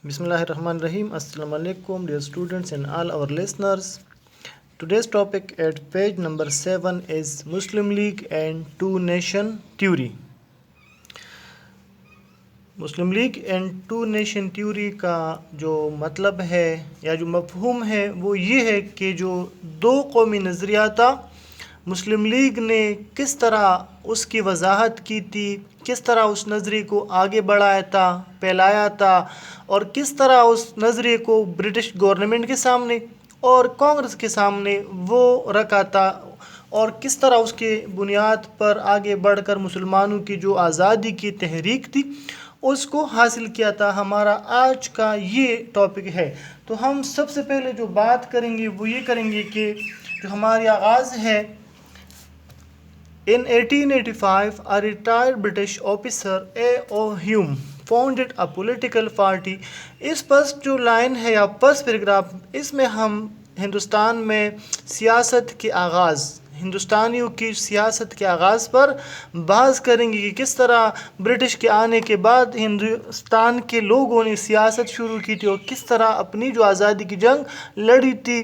Bismillahirrahmanirrahim. Assalamu alaikum, dear students and all our listeners. Today's topic at page number 7 is Muslim League and Two Nation Theory. Muslim league and two nation theory کا جو مطلب ہے یا جو مفہوم ہے وہ یہ ہے کہ جو دو قومی نظریہ تھا، مسلم لیگ نے کس طرح اس کی وضاحت کی تھی، کس طرح اس نظریے کو آگے بڑھایا تھا، پھیلایا تھا، اور کس طرح اس نظریے کو برٹش گورنمنٹ کے سامنے اور کانگریس کے سامنے وہ رکھا تھا، اور کس طرح اس کے بنیاد پر آگے بڑھ کر مسلمانوں کی جو آزادی کی تحریک تھی اس کو حاصل کیا تھا۔ ہمارا آج کا یہ ٹاپک ہے۔ تو ہم سب سے پہلے جو بات کریں گے وہ یہ کریں گے کہ جو ہماری آغاز ہے، In 1885, a retired British officer A.O. Hume founded a political party. اس پس جو لائن ہے یا پس پیراگراف، اس میں ہم ہندوستان میں سیاست کے آغاز، ہندوستانیوں کی سیاست کے آغاز پر بحث کریں گے کہ کس طرح برٹش کے آنے کے بعد ہندوستان کے لوگوں نے سیاست شروع کی تھی اور کس طرح اپنی جو آزادی کی جنگ لڑی تھی۔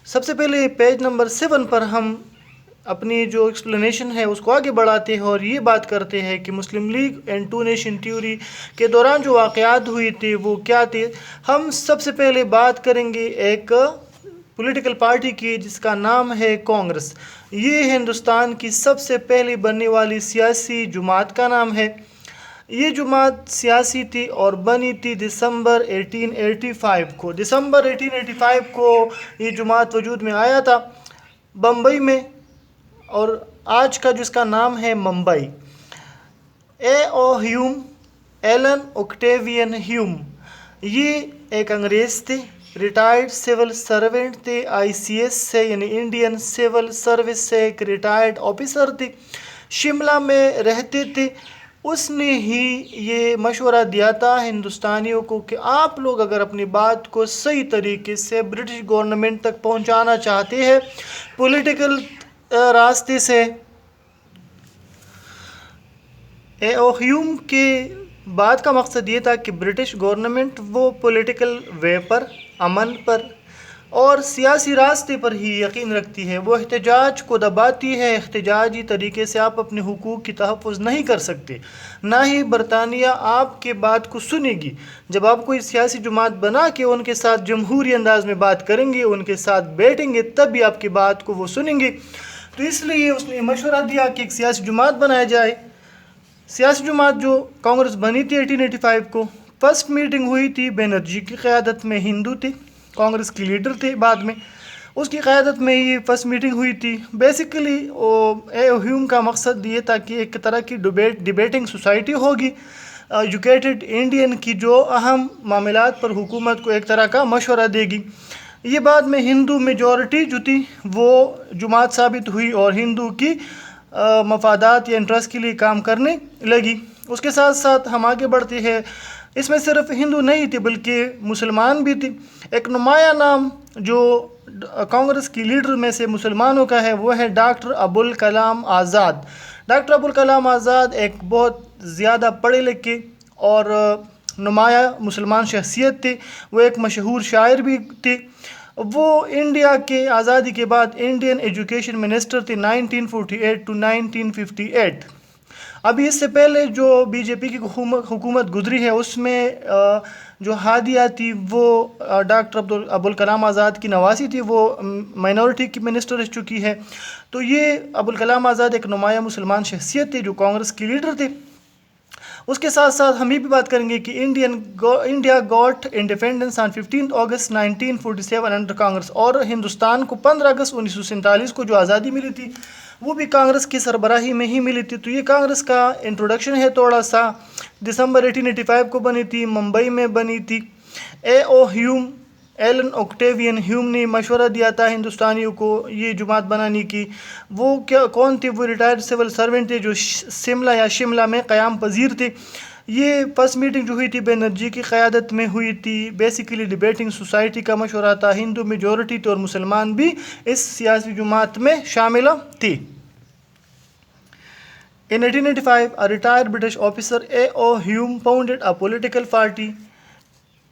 سب سے پہلے پیج نمبر 7 پر ہم اپنی جو ایکسپلینیشن ہے اس کو آگے بڑھاتے ہیں اور یہ بات کرتے ہیں کہ Muslim league and two nation theory کے دوران جو واقعات ہوئی تھے وہ کیا تھے۔ ہم سب سے پہلے بات کریں گے ایک پولیٹیکل پارٹی کی جس کا نام ہے کانگریس۔ یہ ہندوستان کی سب سے پہلی بننے والی سیاسی جماعت کا نام ہے۔ یہ جماعت سیاسی تھی اور بنی تھی دسمبر 1885 کو۔ دسمبر 1885 کو یہ جماعت وجود میں آیا تھا بمبئی میں، اور آج کا جس کا نام ہے ممبئی۔ A.O. ہیوم، ایلن اوکٹیوین ہیوم، یہ ایک انگریز تھے، ریٹائرڈ سول سرونٹ تھے، ICS سے یعنی انڈین سول سروس سے ایک ریٹائرڈ آفیسر تھے، شملہ میں رہتے تھے۔ اس نے ہی یہ مشورہ دیا تھا ہندوستانیوں کو کہ آپ لوگ اگر اپنی بات کو صحیح طریقے سے برٹش گورنمنٹ تک پہنچانا چاہتے ہیں پولیٹیکل راستے سے، A.O. ہیوم کے بات کا مقصد یہ تھا کہ برٹش گورنمنٹ وہ پولیٹیکل وے پر، امن پر اور سیاسی راستے پر ہی یقین رکھتی ہے، وہ احتجاج کو دباتی ہے۔ احتجاجی طریقے سے آپ اپنے حقوق کی تحفظ نہیں کر سکتے، نہ ہی برطانیہ آپ کے بات کو سنے گی۔ جب آپ کوئی سیاسی جماعت بنا کے ان کے ساتھ جمہوری انداز میں بات کریں گے، ان کے ساتھ بیٹھیں گے، تب بھی آپ کی بات کو وہ سنیں گے۔ تو اس لیے اس نے مشورہ دیا کہ ایک سیاسی جماعت بنایا جائے۔ سیاسی جماعت جو کانگریس بنی تھی 1885 کو، فرسٹ میٹنگ ہوئی تھی بینرجی کی قیادت میں، ہندو تھے، کانگریس کے لیڈر تھے بعد میں، اس کی قیادت میں یہ فرسٹ میٹنگ ہوئی تھی۔ Basically A.O. ہیوم کا مقصد یہ تھا کہ ایک طرح کی ڈیبیٹنگ سوسائٹی ہوگی، ایجوکیٹڈ انڈین کی جو اہم معاملات پر حکومت کو ایک طرح کا مشورہ دے گی۔ یہ بعد میں ہندو میجورٹی جو تھی وہ جماعت ثابت ہوئی اور ہندو کی مفادات یا انٹرسٹ کے لیے کام کرنے لگی۔ اس کے ساتھ ساتھ ہم آگے بڑھتے ہیں، اس میں صرف ہندو نہیں تھے بلکہ مسلمان بھی تھے۔ ایک نمایاں نام جو کانگریس کی لیڈر میں سے مسلمانوں کا ہے وہ ہے ڈاکٹر ابوالکلام آزاد۔ ڈاکٹر ابوالکلام آزاد ایک بہت زیادہ پڑھے لکھے اور نمایاں مسلمان شخصیت تھے، وہ ایک مشہور شاعر بھی تھے۔ وہ انڈیا کے آزادی کے بعد انڈین ایجوکیشن منسٹر تھے 1948 to 1958۔ ابھی اس سے پہلے جو BJP کی حکومت گزری ہے اس میں جو ہادیہ تھی وہ ڈاکٹر ابوالکلام آزاد کی نواسی تھی، وہ مائنورٹی کی منسٹر رہ چکی ہے۔ تو یہ ابوالکلام آزاد ایک نمایاں مسلمان شخصیت تھے جو کانگریس کے لیڈر تھے۔ اس کے ساتھ ساتھ ہم یہ بھی بات کریں گے کہ انڈیا گاٹ انڈیپینڈنس آن 15 اگست 1947 انڈر کانگریس، اور ہندوستان کو 15 اگست 1947 کو جو آزادی ملی تھی وہ بھی کانگریس کی سربراہی میں ہی ملی تھی۔ تو یہ کانگریس کا انٹروڈکشن ہے تھوڑا سا۔ دسمبر 1885 کو بنی تھی، ممبئی میں بنی تھی۔ A.O. ہیوم، ایلن اوکٹیوین ہیوم نے مشورہ دیا تھا ہندوستانیوں کو یہ جماعت بنانے کی۔ وہ کون تھے؟ وہ ریٹائرڈ سول سرونٹ تھے جو شملہ میں قیام پذیر تھے۔ یہ فرسٹ میٹنگ جو ہوئی تھی بینرجی کی قیادت میں ہوئی تھی۔ بیسیکلی ڈیبیٹنگ سوسائٹی کا مشورہ تھا، ہندو میجورٹی تھے اور مسلمان بھی اس سیاسی جماعت میں شامل تھے۔ In 1885, a retired British officer A.O. Hume founded a political party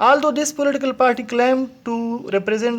Although this political party claimed to represent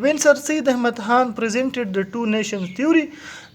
When Sir Syed Ahmad Khan presented the two nations theory,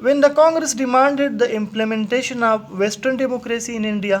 When the Congress demanded the implementation of Western democracy in India,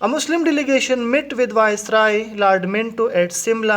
A Muslim delegation met with Viceroy Lord Minto at Simla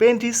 35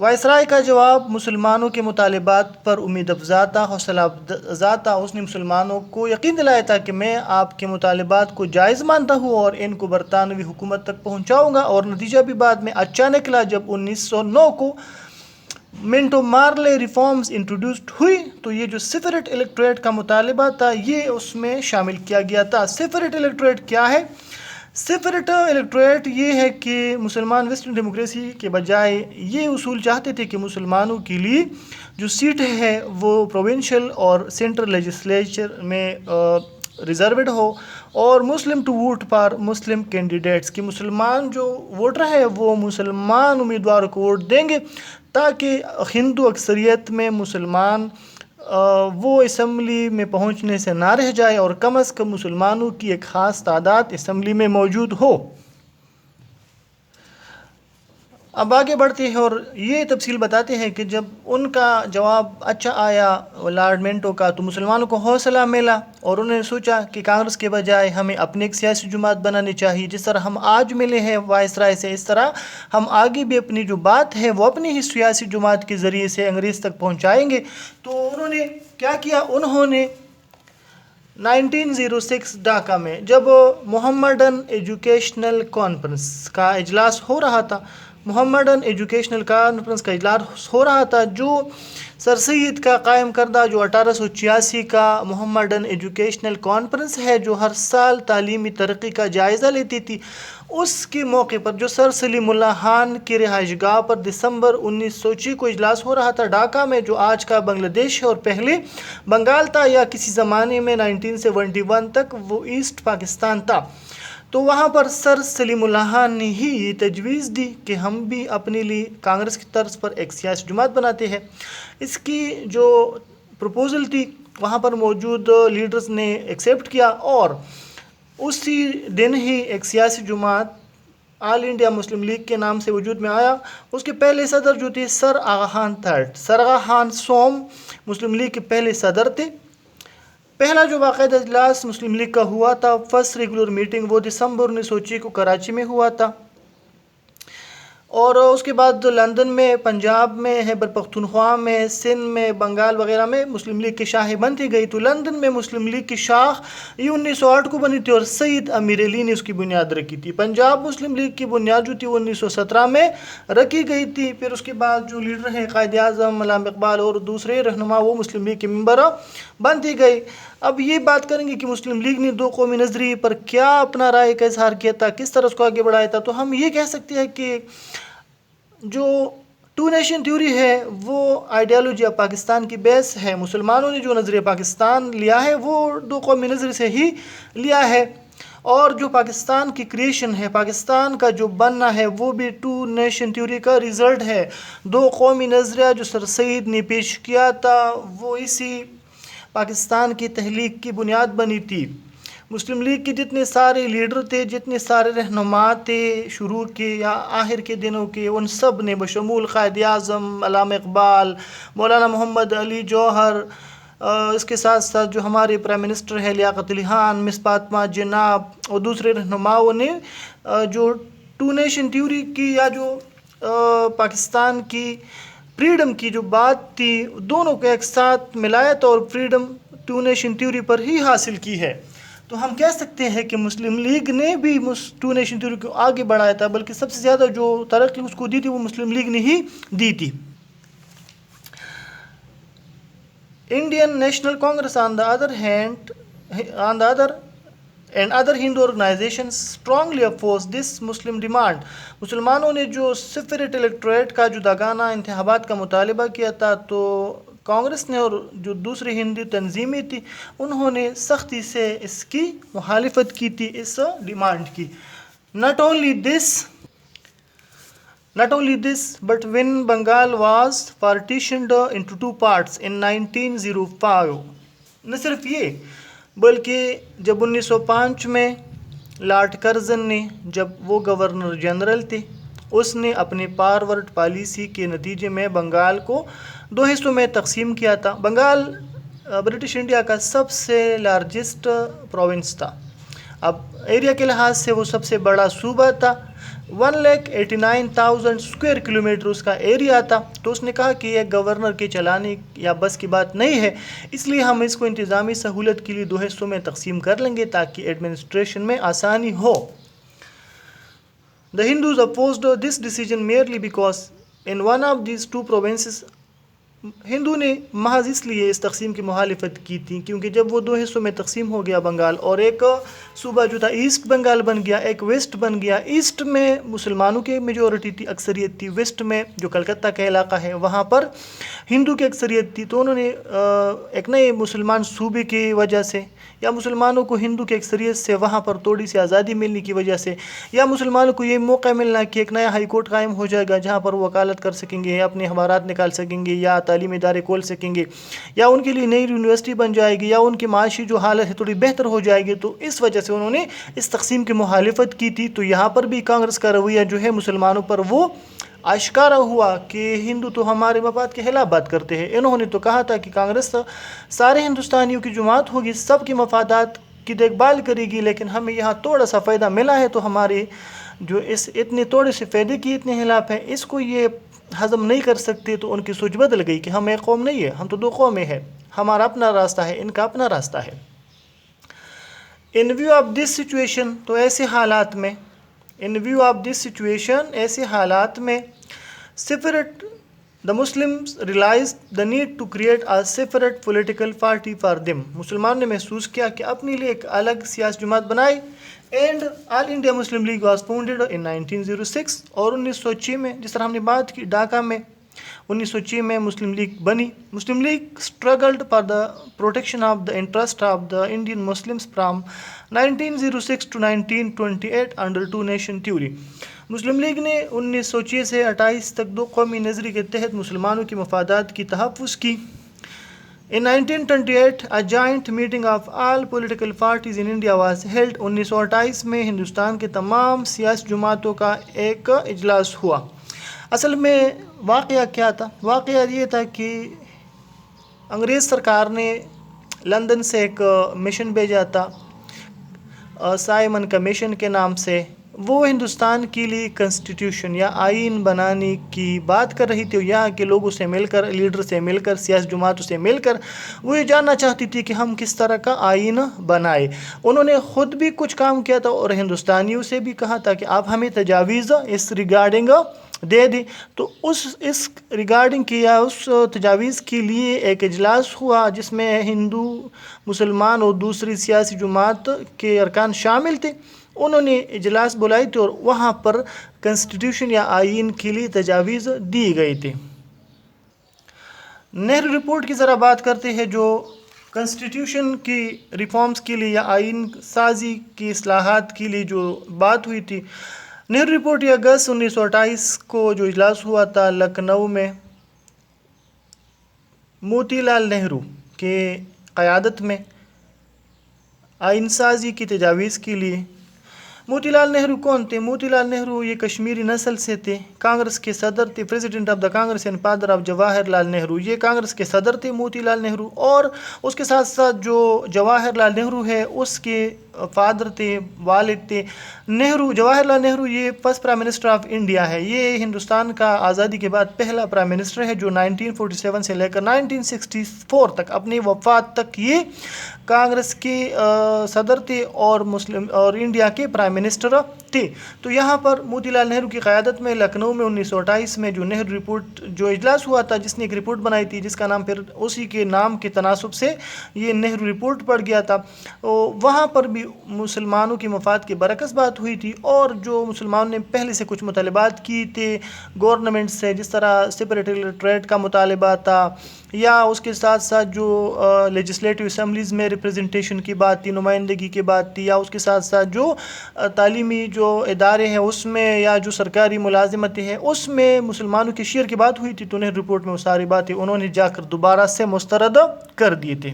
viceroy کا جواب مسلمانوں کے مطالبات پر امید افزا تھا، حوصلہ افزا تھا۔ اس نے مسلمانوں کو یقین دلایا تھا کہ میں آپ کے مطالبات کو جائز مانتا ہوں اور ان کو برطانوی حکومت تک پہنچاؤں گا، اور نتیجہ بھی بعد میں اچھا نکلا۔ جب 1909 کو منٹو مارلے ریفارمز انٹروڈیوسڈ ہوئی تو یہ جو سفرٹ الیکٹوریٹ کا مطالبہ تھا یہ اس میں شامل کیا گیا تھا۔ سفرٹ الیکٹوریٹ کیا ہے؟ سفرٹ الیکٹوریٹ یہ ہے کہ مسلمان ویسٹرن ڈیموکریسی کے بجائے یہ اصول چاہتے تھے کہ مسلمانوں کے لیے جو سیٹ ہے وہ پروونشل اور سینٹرل لیجسلیچر میں ریزروڈ ہو، اور Muslim to vote for Muslim candidates, کہ مسلمان جو ووٹر ہے وہ مسلمان امیدواروں کو ووٹ دیں گے تاکہ ہندو اکثریت میں مسلمان وہ اسمبلی میں پہنچنے سے نہ رہ جائے، اور کم از کم مسلمانوں کی ایک خاص تعداد اسمبلی میں موجود ہو۔ اب آگے بڑھتے ہیں اور یہ تفصیل بتاتے ہیں کہ جب ان کا جواب اچھا آیا لارڈ منٹو کا تو مسلمانوں کو حوصلہ ملا، اور انہوں نے سوچا کہ کانگریس کے بجائے ہمیں اپنی ایک سیاسی جماعت بنانی چاہیے، جس طرح ہم آج ملے ہیں وائسرائے سے اس طرح ہم آگے بھی اپنی جو بات ہے وہ اپنی ہی سیاسی جماعت کے ذریعے سے انگریز تک پہنچائیں گے۔ تو انہوں نے کیا کیا؟ انہوں نے 1906 ڈھاکہ میں جب محمدن ایجوکیشنل کانفرنس کا اجلاس ہو رہا تھا، محمدن ایجوکیشنل کانفرنس کا اجلاس ہو رہا تھا جو سر سید کا قائم کردہ جو 1886 کا محمدن ایجوکیشنل کانفرنس ہے جو ہر سال تعلیمی ترقی کا جائزہ لیتی تھی، اس کے موقع پر جو سر سلیم اللہ خان کی رہائش گاہ پر دسمبر 1906 کو اجلاس ہو رہا تھا ڈھاکہ میں، جو آج کا بنگلہ دیش ہے اور پہلے بنگال تھا، یا کسی زمانے میں 1971 تک وہ ایسٹ پاکستان تھا۔ تو وہاں پر سر سلیم اللہ خان نے ہی یہ تجویز دی کہ ہم بھی اپنے لیے کانگریس کی طرز پر ایک سیاسی جماعت بناتے ہیں۔ اس کی جو پروپوزل تھی وہاں پر موجود لیڈرز نے ایکسیپٹ کیا، اور اسی دن ہی ایک سیاسی جماعت آل انڈیا مسلم لیگ کے نام سے وجود میں آیا۔ اس کے پہلے صدر جو تھے سر آغا خان تھرڈ، سر آغا خان سوم مسلم لیگ کے پہلے صدر تھے۔ پہلا جو باقاعدہ اجلاس مسلم لیگ کا ہوا تھا، فرسٹ ریگولر میٹنگ، وہ دسمبر 1906 کو کراچی میں ہوا تھا، اور اس کے بعد لندن میں، پنجاب میں، خیبر پختونخوا میں، سندھ میں، بنگال وغیرہ میں مسلم لیگ کی شاخیں بنتی گئی۔ تو لندن میں مسلم لیگ کی شاخ یہ 1908 کو بنی تھی اور سید امیر علی نے اس کی بنیاد رکھی تھی۔ پنجاب مسلم لیگ کی بنیاد جو تھی وہ 1917 میں رکھی گئی تھی۔ پھر اس کے بعد جو لیڈر ہیں قائد اعظم علامہ اقبال اور دوسرے رہنما وہ مسلم لیگ کے ممبر بنتی گئی۔ اب یہ بات کریں گے کہ مسلم لیگ نے دو قومی نظریے پر کیا اپنا رائے کا اظہار کیا تھا، کس طرح اس کو آگے بڑھایا تھا۔ تو ہم یہ کہہ سکتے ہیں کہ جو ٹو نیشن تھیوری ہے وہ آئیڈیالوجی آف پاکستان کی بیس ہے۔ مسلمانوں نے جو نظریہ پاکستان لیا ہے وہ دو قومی نظریے سے ہی لیا ہے، اور جو پاکستان کی کریشن ہے، پاکستان کا جو بننا ہے وہ بھی ٹو نیشن تھیوری کا ریزلٹ ہے۔ دو قومی نظریہ جو سر سید نے پیش کیا تھا وہ اسی پاکستان کی تحلیق کی بنیاد بنی تھی۔ مسلم لیگ کے جتنے سارے لیڈر تھے، جتنے سارے رہنما تھے شروع کے یا آخر کے دنوں کے، ان سب نے بشمول قائد اعظم علامہ اقبال، مولانا محمد علی جوہر، اس کے ساتھ ساتھ جو ہمارے پرائم منسٹر ہے لیاقت علی خان، مس فاطمہ جناب اور دوسرے رہنماؤں نے جو ٹو نیشن تھیوری کی یا جو پاکستان کی فریڈم کی جو بات تھی دونوں کو ایک ساتھ ملایا تھا، اور فریڈم ٹو نیشن تھیوری پر ہی حاصل کی ہے۔ تو ہم کہہ سکتے ہیں کہ مسلم لیگ نے بھی ٹو نیشن تھیوری کو آگے بڑھایا تھا، بلکہ سب سے زیادہ جو ترقی اس کو دی تھی وہ مسلم لیگ نے ہی دی تھی۔ Indian national Congress on the other hand and other Hindu organizations strongly oppose this Muslim demand۔ مسلمانوں نے جو سفرٹ الیکٹوریٹ کا جداگانہ انتخابات کا مطالبہ کیا تھا تو کانگریس نے اور جو دوسری ہندو تنظیمیں تھی انہوں نے سختی سے اس کی مخالفت کی تھی، اس ڈیمانڈ کی۔ Not only this, but when Bengal was partitioned into two parts in 1905، نہ صرف یہ بلکہ جب 1905 میں لارڈ کرزن نے، جب وہ گورنر جنرل تھے، اس نے اپنے فارورڈ پالیسی کے نتیجے میں بنگال کو دو حصوں میں تقسیم کیا تھا۔ بنگال برٹش انڈیا کا سب سے لارجسٹ پروونس تھا، اب ایریا کے لحاظ سے وہ سب سے بڑا صوبہ تھا۔ 1,89,000 اسکوائر کلومیٹر اس کا ایریا تھا. تو اس نے کہا کہ یہ گورنر کے چلانے یا بس کی بات نہیں ہے، اس لیے ہم اس کو انتظامی سہولت کے لیے 2 حصوں میں تقسیم کر لیں گے تاکہ ایڈمنسٹریشن میں آسانی ہو. The Hindus opposed this decision merely because in one of these 2 provinces ہندو نے محض اس لیے اس تقسیم کی مخالفت کی تھی کیونکہ جب وہ 2 حصوں میں تقسیم ہو گیا بنگال، اور ایک صوبہ جو تھا ایسٹ بنگال بن گیا، ایک ویسٹ بن گیا. ایسٹ میں مسلمانوں کی میجورٹی تھی، اکثریت تھی. ویسٹ میں جو کلکتہ کا علاقہ ہے وہاں پر ہندو کی اکثریت تھی. تو انہوں نے ایک نئے مسلمان صوبے کی وجہ سے، یا مسلمانوں کو ہندو کی اکثریت سے وہاں پر تھوڑی سی آزادی ملنے کی وجہ سے، یا مسلمانوں کو یہ موقع ملنا کہ ایک نیا ہائی کورٹ قائم ہو جائے گا جہاں پر وہ وکالت کر سکیں گے، یا اپنے اخبارات نکال سکیں گے، یا تعلیمی ادارے کھول سکیں گے، یا ان کے لیے نئی یونیورسٹی بن جائے گی، یا ان کی معاشی جو حالت ہے تھوڑی بہتر ہو جائے گی. تو اس وجہ سے انہوں نے اس تقسیم کی مخالفت کی تھی. تو یہاں پر بھی کانگریس کا رویہ جو ہے مسلمانوں پر وہ آشکارا ہوا کہ ہندو تو ہمارے مفاد کے خلاف بات کرتے ہیں. انہوں نے تو کہا تھا کہ کانگریس سارے ہندوستانیوں کی جماعت ہوگی، سب کے مفادات کی دیکھ بھال کرے گی، لیکن ہمیں یہاں تھوڑا سا فائدہ ملا ہے تو ہمارے جو اس اتنے تھوڑے سے فائدے کی اتنے خلاف ہیں، اس کو یہ ہضم نہیں کر سکتے. تو ان کی سوچ بدل گئی کہ ہم ایک قوم نہیں ہے، ہم تو 2 قومیں ہیں، ہمارا اپنا راستہ ہے، ان کا اپنا راستہ ہے. In view of this situation, تو ایسے حالات میں ایسے حالات میں separate the Muslims realized the need to create a separate political party for them. مسلمانوں نے محسوس کیا کہ اپنے لیے ایک الگ سیاسی جماعت بنائے. And all India Muslim League was founded in 1906. اور 1906 میں، جس طرح ہم نے بات کی ڈھاکہ میں 1906 میں مسلم لیگ بنی. Muslim League struggled for the protection of the interest of the Indian Muslims from 1906 to 1928 under 2 nation theory. Muslim League نے 1906 سے 28 تک 2 قومی نظریے کے تحت مسلمانوں کے مفادات کی تحفظ کی. In 1928 a joint meeting of all political parties in India was held. 1928 میں ہندوستان کے تمام سیاسی جماعتوں کا ایک اجلاس ہوا. اصل میں واقعہ کیا تھا؟ واقعہ یہ تھا کہ انگریز سرکار نے لندن سے ایک مشن بھیجا تھا سائمن کمیشن کے نام سے. وہ ہندوستان کے لیے کنسٹیٹیوشن یا آئین بنانے کی بات کر رہی تھی. یہاں کے لوگوں سے مل کر، لیڈر سے مل کر، سیاسی جماعتوں سے مل کر وہ یہ جاننا چاہتی تھی کہ ہم کس طرح کا آئین بنائے. انہوں نے خود بھی کچھ کام کیا تھا اور ہندوستانیوں سے بھی کہا تھا کہ آپ ہمیں تجاویز اس ریگارڈنگ دے دیں. تو اس ریگارڈنگ کی یا اس تجاویز کے لیے ایک اجلاس ہوا جس میں ہندو، مسلمان اور دوسری سیاسی جماعت کے ارکان شامل تھے. انہوں نے اجلاس بلائی تھی اور وہاں پر کنسٹیٹیوشن یا آئین کے لیے تجاویز دی گئی تھی. نہرو رپورٹ کی ذرا بات کرتے ہیں جو کنسٹیٹیوشن کی ریفارمز کے لیے یا آئین سازی کی اصلاحات کے لیے جو بات ہوئی تھی. نہرو رپورٹ یہ اگست 1928 کو جو اجلاس ہوا تھا لکھنؤ میں موتی لال نہرو کے قیادت میں آئین سازی کی تجاویز کے لیے. موتی لال نہرو کون تھے؟ موتی لال نہرو یہ کشمیری نسل سے تھے، کانگریس کے صدر تھے، president of the Congress and father of Jawahar Lal Nehru. یہ کانگریس کے صدر تھے موتی لال نہرو، اور اس کے ساتھ ساتھ جو جواہر لال نہرو ہے اس کے فادر تھے، والد تھے نہرو. جواہر لال نہرو یہ first prime minister of India ہے. یہ ہندوستان کا آزادی کے بعد پہلا پرائم منسٹر ہے جو 1947 سے لے کر 1964 تک اپنی وفات تک یہ کانگریس کے صدر تھے اور انڈیا کے پرائم منسٹر تھے. تو یہاں پر موتی لال نہرو کی قیادت میں لکھنؤ میں 1928 میں جو نہرو رپورٹ جو اجلاس ہوا تھا، جس نے ایک رپورٹ بنائی تھی جس کا نام پھر اسی کے نام کے تناسب سے یہ نہرو رپورٹ پڑ گیا تھا. وہاں پر بھی مسلمانوں کے مفاد کے برعکس بات ہوئی تھی، اور جو مسلمانوں نے پہلے سے کچھ مطالبات کی تھے گورنمنٹ سے، جس طرح سپریٹ الیکٹوریٹ کا مطالبہ تھا، یا اس کے ساتھ ساتھ جو لیجسلیٹو اسمبلیز میں ریپریزنٹیشن کی بات تھی، نمائندگی کی بات تھی، یا اس کے ساتھ ساتھ جو تعلیمی جو ادارے ہیں اس میں، یا جو سرکاری ملازمتیں ہیں اس میں مسلمانوں کے شیئر کی بات ہوئی تھی. تو نہرو رپورٹ میں وہ ساری باتیں انہوں نے جا کر دوبارہ سے مسترد کر دیے تھے.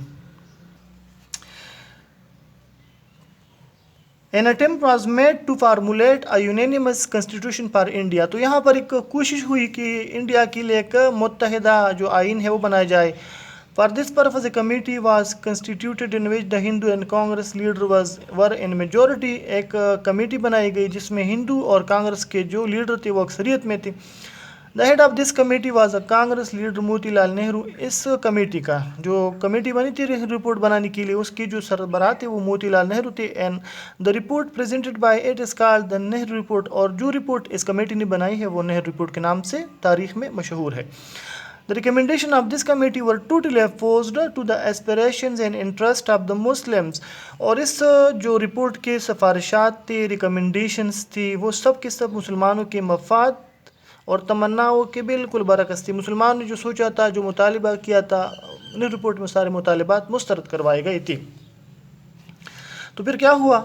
An attempt was made to formulate a unanimous constitution for India. تو یہاں پر ایک کوشش ہوئی کہ انڈیا کے لیے ایک متحدہ جو آئین ہے وہ بنایا جائے. For this purpose, a committee was constituted in which the Hindu and Congress leader were in majority. ایک کمیٹی بنائی گئی جس میں ہندو اور کانگریس کے جو لیڈر تھے وہ اکثریت میں تھے. The head of this committee was a Congress leader Moti Lal Nehru. Us committee کا جو کمیٹی بنی تھی رپورٹ بنانے کے لیے اس کی جو سربراہ تھے وہ موتی لال نہرو تھے. And the report presented by it is called the Nehru report. اور جو رپورٹ اس کمیٹی نے بنائی ہے وہ نہرو رپورٹ کے نام سے تاریخ میں مشہور ہے. The recommendation of this committee were totally opposed to the aspirations and interest of the Muslims. اور اس جو رپورٹ کے سفارشات تھے ریکمنڈیشنز تھی وہ سب کے سب مسلمانوں کے مفاد اور تمناؤں کے بالکل برعکس تھی. مسلمانوں نے جو سوچا تھا جو مطالبہ کیا تھا نہرو رپورٹ میں سارے مطالبات مسترد کروائے گئے تھے. تو پھر کیا ہوا؟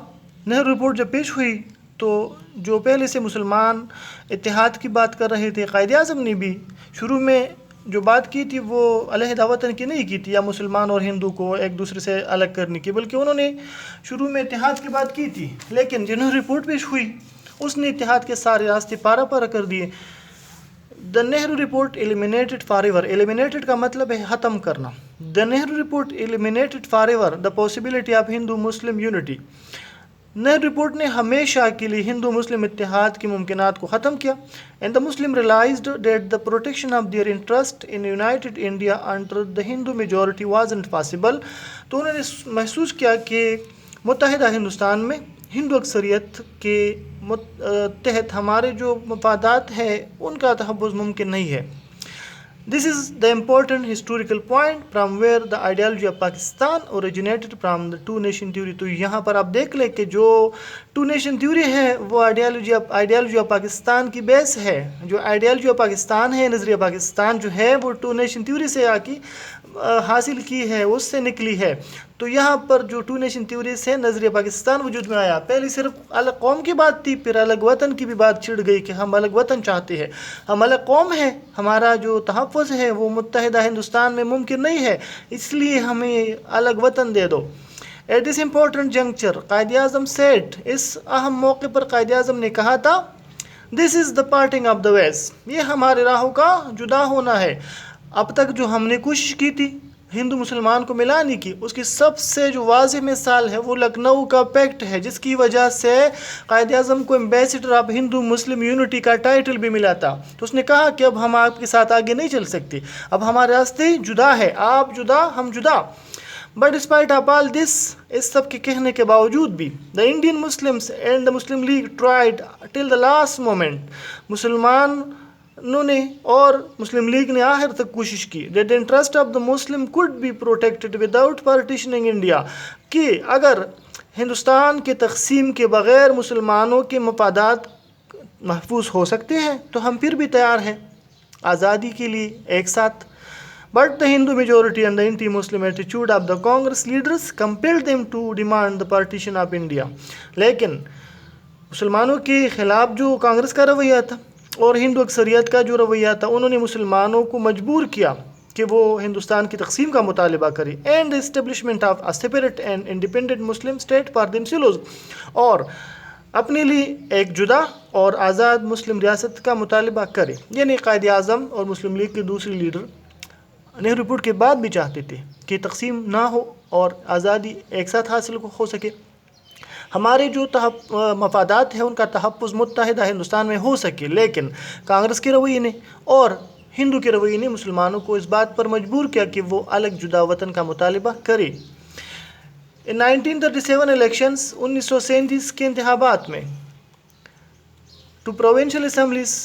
نہرو رپورٹ جب پیش ہوئی تو جو پہلے سے مسلمان اتحاد کی بات کر رہے تھے قائد اعظم نے بھی شروع میں جو بات کی تھی وہ علیحدہ وطن کی نہیں کی تھی یا مسلمان اور ہندو کو ایک دوسرے سے الگ کرنے کی، بلکہ انہوں نے شروع میں اتحاد کی بات کی تھی. لیکن جو نہرو رپورٹ پیش ہوئی اس نے اتحاد کے سارے راستے پارا پارا کر دیے. The Nehru report eliminated forever. Eliminated کا مطلب ہے ختم کرنا. The Nehru report eliminated forever the possibility of Hindu-Muslim unity. Nehru report نے ہمیشہ کے لیے ہندو مسلم اتحاد کے ممکنات کو ختم کیا. And the Muslim realized that the protection of their interest in united India under the Hindu majority wasn't possible. تو انہوں نے محسوس کیا کہ متحدہ ہندوستان میں ہندو اکثریت کے تحت ہمارے جو مفادات ہیں ان کا تحفظ ممکن نہیں ہے. This is the important historical point from where the ideology of Pakistan originated from the two nation theory. تو یہاں پر آپ دیکھ لیں کہ جو ٹو نیشن تھیوری ہے وہ آئیڈیالوجی آف پاکستان کی بیس ہے. جو آئیڈیالوجی آف پاکستان ہے نظریہ پاکستان جو ہے وہ ٹو نیشن تھیوری سے حاصل کی ہے، اس سے نکلی ہے. تو یہاں پر جو ٹو نیشن تھیوری سے نظریہ پاکستان وجود میں آیا. پہلے صرف الگ قوم کی بات تھی، پھر الگ وطن کی بھی بات چھڑ گئی کہ ہم الگ وطن چاہتے ہیں، ہم الگ قوم ہیں، ہمارا جو تحفظ ہے وہ متحدہ ہندوستان میں ممکن نہیں ہے، اس لیے ہمیں الگ وطن دے دو. At this important juncture, Quaid Azam said, اس اہم موقع پر قائد اعظم نے کہا تھا This is the parting of the ways. یہ ہمارے راہوں کا جدا ہونا ہے. اب تک جو ہم نے کوشش کی تھی ہندو مسلمان کو ملانے کی اس کی سب سے جو واضح مثال ہے وہ لکھنؤ کا پیکٹ ہے، جس کی وجہ سے قائد اعظم کو ambassador of Hindu Muslim unity کا ٹائٹل بھی ملا تھا. تو اس نے کہا کہ اب ہم آپ کے ساتھ آگے نہیں چل سکتے، اب ہمارے راستے جدا ہے، آپ جدا ہم جدا. But despite of all this, اس سب کے کہنے کے باوجود بھی the Indian Muslims and the Muslim League tried till the last moment. مسلمانوں نے اور مسلم لیگ نے آخر تک کوشش کی that the interest of the Muslim could be protected without partitioning India. کہ اگر ہندوستان کے تقسیم کے بغیر مسلمانوں کے مفادات محفوظ ہو سکتے ہیں تو ہم پھر بھی تیار ہیں آزادی کے لیے ایک ساتھ. But the Hindu majority and the anti-Muslim attitude of the Congress leaders compelled them to demand the partition of India. لیکن مسلمانوں کے خلاف جو کانگریس کا رویہ تھا اور ہندو اکثریت کا جو رویہ تھا انہوں نے مسلمانوں کو مجبور کیا کہ وہ ہندوستان کی تقسیم کا مطالبہ کرے and the establishment of a separate and independent Muslim state for themselves. اور اپنے لیے ایک جدا اور آزاد مسلم ریاست کا مطالبہ کرے. یعنی قائد اعظم اور مسلم لیگ کے دوسرے لیڈر نہرو رپورٹ کے بعد بھی چاہتے تھے کہ تقسیم نہ ہو اور آزادی ایک ساتھ حاصل ہو سکے. ہمارے جو مفادات ہیں ان کا تحفظ متحدہ ہندوستان میں ہو سکے. لیکن کانگریس کے رویے نے اور ہندو کے رویے نے مسلمانوں کو اس بات پر مجبور کیا کہ وہ الگ جدا وطن کا مطالبہ کرے. 1937 الیکشنز 1937 کے انتخابات میں ٹو پروونشل اسمبلیز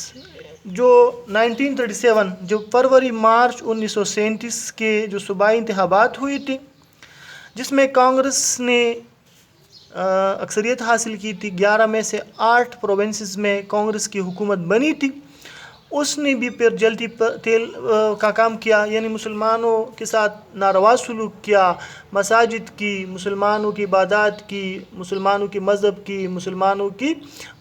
جو 1937 جو فروری مارچ 1937 کے جو صوبائی انتخابات ہوئی تھی جس میں کانگریس نے اکثریت حاصل کی تھی. 11 میں سے 8 پروونسز میں کانگریس کی حکومت بنی تھی. اس نے بھی پھر جلدی تیل کا کام کیا، یعنی مسلمانوں کے ساتھ ناروا سلوک کیا، مساجد کی، مسلمانوں کی عبادات کی، مسلمانوں کی مذہب کی، مسلمانوں کی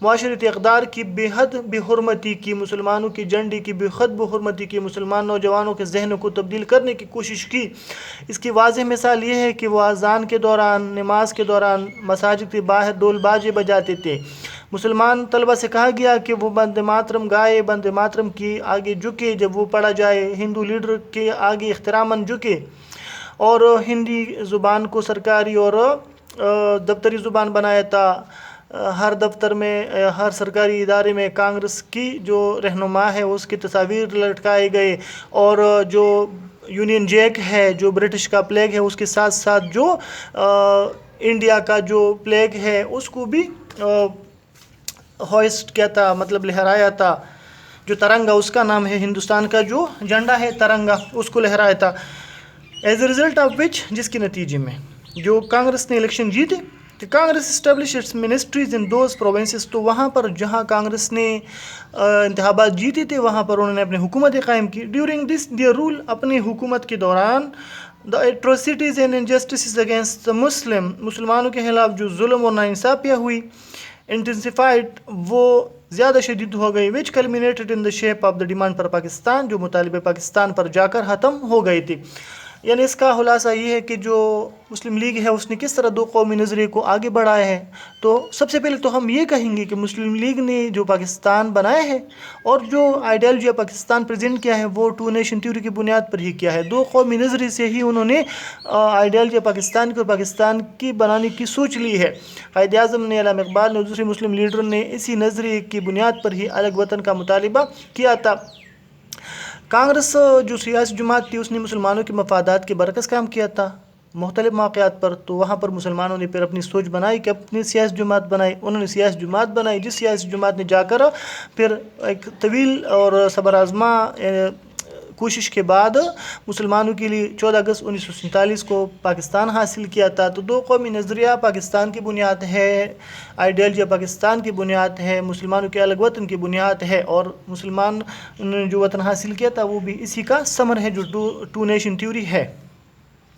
معاشرتی اقدار کی بے حد بے حرمتی کی، مسلمانوں کی جھنڈی کی بے حد بے حرمتی کی، مسلمان نوجوانوں کے ذہنوں کو تبدیل کرنے کی کوشش کی. اس کی واضح مثال یہ ہے کہ وہ اذان کے دوران، نماز کے دوران مساجد کے باہر ڈول باجے بجاتے تھے. مسلمان طلبہ سے کہا گیا کہ وہ بندے ماترم گائے، بندے ماترم کی آگے جھکے جب وہ پڑھا جائے، ہندو لیڈر کے آگے احتراماً جھکے. اور ہندی زبان کو سرکاری اور دفتری زبان بنایا تھا. ہر دفتر میں، ہر سرکاری ادارے میں کانگریس کی جو رہنما ہے اس کی تصاویر لٹکائے گئے، اور جو یونین جیک ہے، جو برٹش کا فلیگ ہے، اس کے ساتھ ساتھ جو انڈیا کا جو فلیگ ہے اس کو بھی ہوئسٹ کیا تھا، مطلب لہرایا تھا. جو ترنگا، اس کا نام ہے، ہندوستان کا جو جھنڈا ہے ترنگا، اس کو لہرایا تھا. As a result of which, جس کے نتیجے میں جو کانگریس نے الیکشن جیتے، کہ Congress establish its ministries in those provinces. تو وہاں پر جہاں کانگریس نے انتخابات جیتے تھے وہاں پر انہوں نے اپنی حکومتیں قائم کی. ڈیورنگ دس دیئر رول، اپنی حکومت کے دوران، دا ایٹروسٹیز اینڈ انجسٹسز اگینسٹ دا مسلمانوں کے خلاف جو ظلم اور ناانصافیاں ہوئی، انٹینسیفائڈ، وہ زیادہ شدید ہو گئی، which culminated in the shape of the demand پر پاکستان، جو مطالبہ پاکستان پر جا کر ختم ہو گئی تھی. یعنی اس کا خلاصہ یہ ہے کہ جو مسلم لیگ ہے اس نے کس طرح دو قومی نظریے کو آگے بڑھایا ہے. تو سب سے پہلے تو ہم یہ کہیں گے کہ مسلم لیگ نے جو پاکستان بنایا ہے اور جو آئیڈیالوجی پاکستان پریزنٹ کیا ہے وہ ٹو نیشن تھیوری کی بنیاد پر ہی کیا ہے. دو قومی نظریے سے ہی انہوں نے آئیڈیالوجی پاکستان کی اور پاکستان کی بنانے کی سوچ لی ہے. قائد اعظم نے، علامہ اقبال نے، دوسرے مسلم لیڈر نے اسی نظریے کی بنیاد پر ہی الگ وطن کا مطالبہ کیا تھا. کانگریس جو سیاسی جماعت تھی اس نے مسلمانوں کے مفادات کے برعکس کام کیا تھا مختلف موقعات پر. تو وہاں پر مسلمانوں نے پھر اپنی سوچ بنائی کہ اپنی سیاسی جماعت بنائی. انہوں نے سیاسی جماعت بنائی، جس سیاسی جماعت نے جا کر پھر ایک طویل اور صبر آزما کوشش کے بعد مسلمانوں کے لیے 14 اگست 1947 کو پاکستان حاصل کیا تھا. تو دو قومی نظریہ پاکستان کی بنیاد ہے، آئیڈیالوجی پاکستان کی بنیاد ہے، مسلمانوں کے الگ وطن کی بنیاد ہے، اور مسلمان نے جو وطن حاصل کیا تھا وہ بھی اسی کا ثمر ہے جو ٹو نیشن تھیوری ہے.